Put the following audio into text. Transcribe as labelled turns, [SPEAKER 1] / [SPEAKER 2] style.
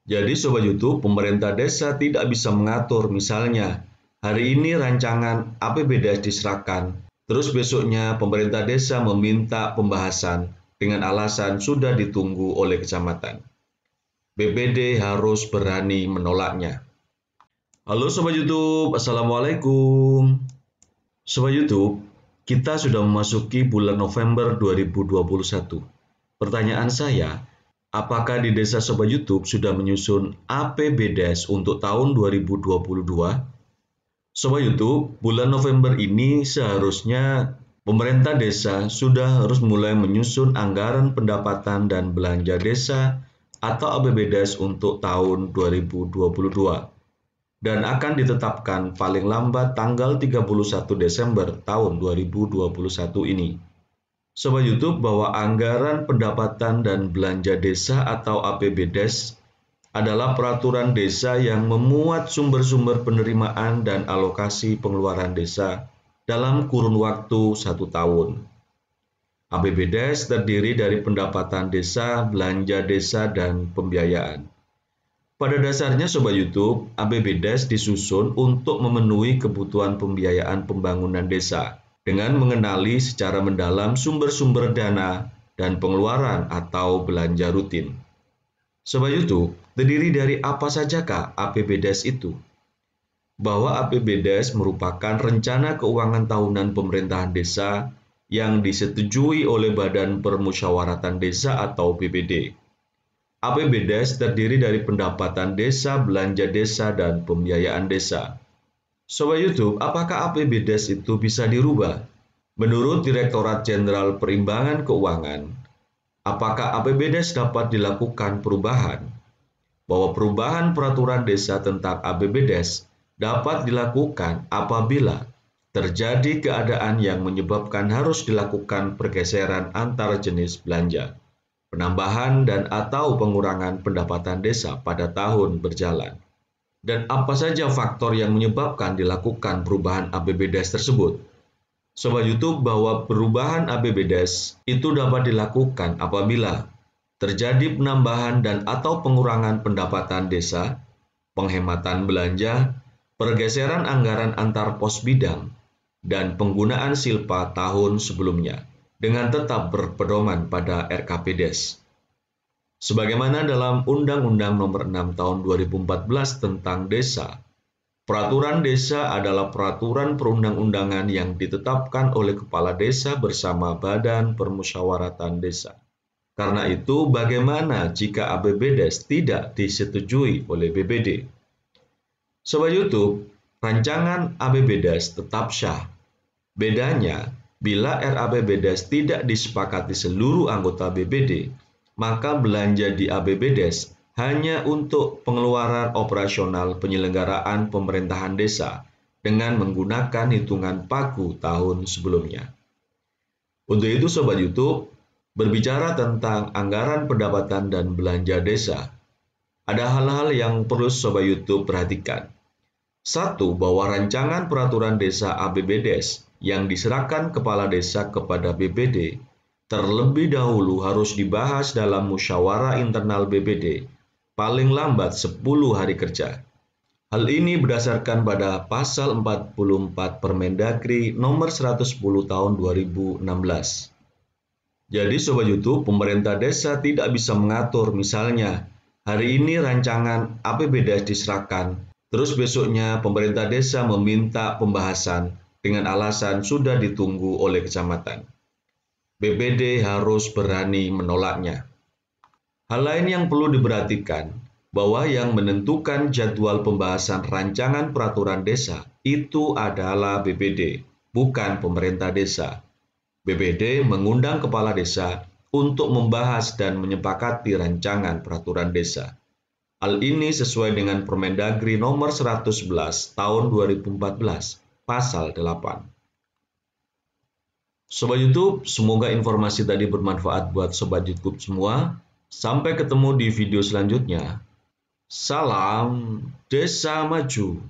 [SPEAKER 1] Jadi Sobat YouTube, pemerintah desa tidak bisa mengatur misalnya hari ini rancangan APBDes diserahkan, terus besoknya pemerintah desa meminta pembahasan dengan alasan sudah ditunggu oleh kecamatan. BPD harus berani menolaknya. Halo Sobat YouTube, Assalamualaikum. Sobat YouTube, kita sudah memasuki bulan November 2021. Pertanyaan saya, apakah di desa Sobat YouTube sudah menyusun APBDes untuk tahun 2022? Sobat YouTube, bulan November ini seharusnya pemerintah desa sudah harus mulai menyusun anggaran pendapatan dan belanja desa atau APBDes untuk tahun 2022. Dan akan ditetapkan paling lambat tanggal 31 Desember tahun 2021 ini. Sobat YouTube, bahwa anggaran pendapatan dan belanja desa atau APBDes adalah peraturan desa yang memuat sumber-sumber penerimaan dan alokasi pengeluaran desa dalam kurun waktu 1 tahun. APBDes terdiri dari pendapatan desa, belanja desa, dan pembiayaan. Pada dasarnya Sobat YouTube, APBDes disusun untuk memenuhi kebutuhan pembiayaan pembangunan desa dengan mengenali secara mendalam sumber-sumber dana dan pengeluaran atau belanja rutin. Sobat YouTube, terdiri dari apa sajakah APBDes itu? Bahwa APBDes merupakan rencana keuangan tahunan pemerintahan desa yang disetujui oleh Badan Permusyawaratan Desa atau BPD. APBDes terdiri dari pendapatan desa, belanja desa, dan pembiayaan desa. Sobat YouTube, apakah APBDes itu bisa dirubah? Menurut Direktorat Jenderal Perimbangan Keuangan, apakah APBDes dapat dilakukan perubahan? Bahwa perubahan peraturan desa tentang APBDes dapat dilakukan apabila terjadi keadaan yang menyebabkan harus dilakukan pergeseran antar jenis belanja, penambahan dan atau pengurangan pendapatan desa pada tahun berjalan. Dan apa saja faktor yang menyebabkan dilakukan perubahan APBDes tersebut? Sobat YouTube, bahwa perubahan APBDes itu dapat dilakukan apabila terjadi penambahan dan atau pengurangan pendapatan desa, penghematan belanja, pergeseran anggaran antar pos bidang, dan penggunaan silpa tahun sebelumnya, dengan tetap berpedoman pada RKPDes. Sebagaimana dalam Undang-Undang Nomor 6 Tahun 2014 tentang Desa, peraturan desa adalah peraturan perundang-undangan yang ditetapkan oleh Kepala Desa bersama Badan Permusyawaratan Desa. Karena itu, bagaimana jika APBDes tidak disetujui oleh BPD? Sobat YouTube, rancangan APBDes tetap syah. Bedanya, bila RAPBDes tidak disepakati seluruh anggota BPD, maka belanja di APBDes hanya untuk pengeluaran operasional penyelenggaraan pemerintahan desa dengan menggunakan hitungan pagu tahun sebelumnya. Untuk itu Sobat YouTube, berbicara tentang anggaran pendapatan dan belanja desa, ada hal-hal yang perlu Sobat YouTube perhatikan. 1. Bahwa rancangan peraturan desa APBDes yang diserahkan kepala desa kepada BPD terlebih dahulu harus dibahas dalam musyawarah internal BPD paling lambat 10 hari kerja. Hal ini berdasarkan pada pasal 44 Permendagri nomor 110 tahun 2016. Jadi Sobat YouTube, pemerintah desa tidak bisa mengatur misalnya hari ini rancangan APBDes diserahkan, terus besoknya pemerintah desa meminta pembahasan dengan alasan sudah ditunggu oleh kecamatan. BPD harus berani menolaknya. Hal lain yang perlu diperhatikan, bahwa yang menentukan jadwal pembahasan rancangan peraturan desa itu adalah BPD, bukan pemerintah desa. BPD mengundang kepala desa untuk membahas dan menyepakati rancangan peraturan desa. Hal ini sesuai dengan Permendagri nomor 111 tahun 2014. Pasal 8. Sobat YouTube, semoga informasi tadi bermanfaat buat Sobat YouTube semua. Sampai ketemu di video selanjutnya. Salam Desa Maju.